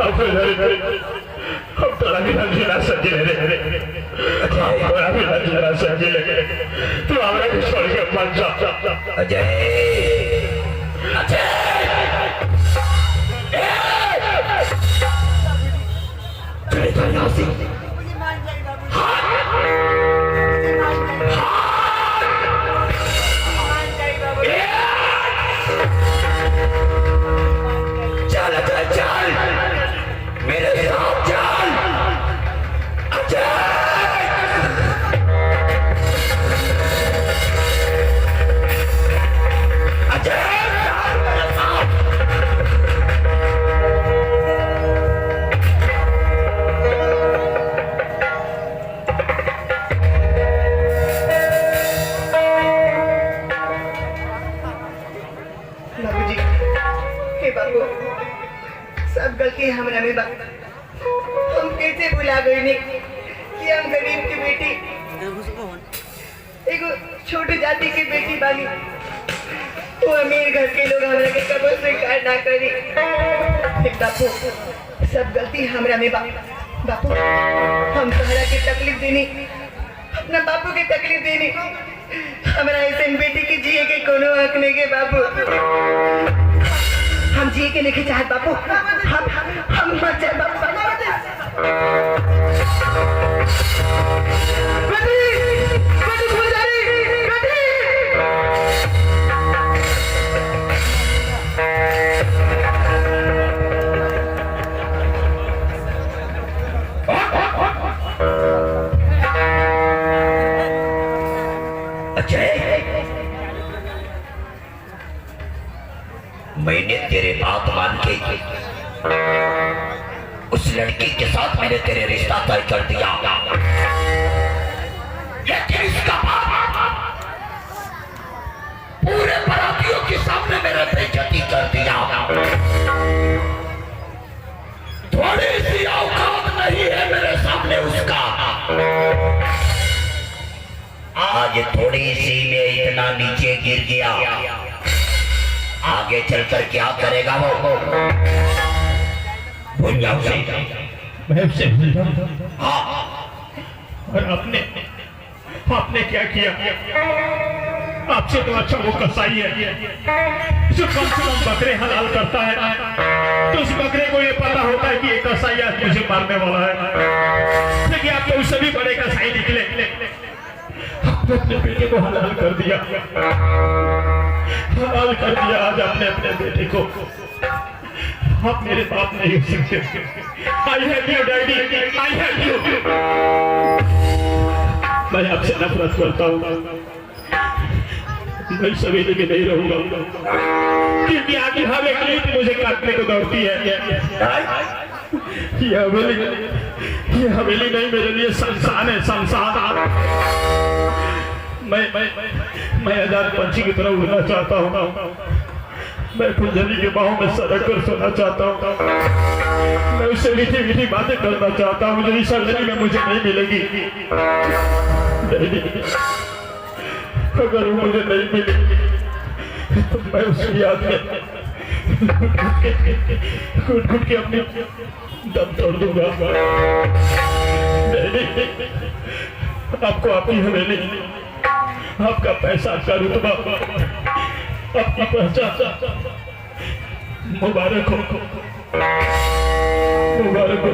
हम तोरा भी जीना सजे रे तोरा भी जीना सजे तू हमरा के छोड़ के मत जा। अजय अजय चले जा यहाँ से। चल चल चल मेरे साथ चल। अजय सब गलती हमरा में बा। हम कैसे भुला गए ने कि हम गरीब की बेटी एगो छोटे जाति की बेटी बानी। वो अमीर घर के लोग हमरा के कबो स्वीकार ना करी। बापू सब गलती हमरा में बा। बापू हम तोहरा के तकलीफ देनी, अपना बापू के तकलीफ देनी। हमरा ऐसे बेटी के जिए के कोनो हक नहीं के बापू। हम जिए के नहीं चाहत बापू। हम मर जाए बापू। मैंने तेरे बात मान के उस लड़की के साथ मैंने तेरे रिश्ता तय कर दिया, लेकिन इसका पूरे बरातियों के सामने मेरे बेइज्जती कर दिया। थोड़ी सी औकात नहीं है मेरे सामने उसका। आज थोड़ी सी में इतना नीचे गिर गया, आगे चलकर क्या करेगा वो? भूल जाओ उसे। मैं उससे भूल जाऊं? हाँ। और आपने क्या किया? आपसे तो अच्छा वो कसाई है जो कम से कम बकरे हलाल करता है। तो उस बकरे को ये पता होता है कि ये कसाई आज मुझे मारने वाला है, लेकिन आप तो उससे भी बड़े कसाई निकले। आपने अपने बेटे को हलाल कर दिया, हलाल कर दिया आज आपने अपने बेटे को। आप मेरे बाप नहीं हो सकते। I have you daddy, I have you. मैं आपसे नफरत करता हूँ। मैं सवेरे में नहीं रहूंगा क्योंकि आगे हर एक ईंट मुझे काटने को दौड़ती है। ये हवेली नहीं मेरे लिए शमशान है, शमशान। मैं आजाद पंछी की तरह उड़ना चाहता हूँ। मैं फुलझड़ी के बाहों में सड़क कर सोना चाहता हूँ। मैं उससे मीठी मीठी बातें करना चाहता हूँ जो इस सर्जरी में मुझे नहीं मिलेगी। अगर वो मुझे नहीं मिलेगी तो मैं उसकी याद में घुट के अपनी दम तोड़ दूंगा। आपको आपकी हवेली, आपका पैसा, आपका रुतबा, आपकी पहचान मुबारक हो, मुबारक हो।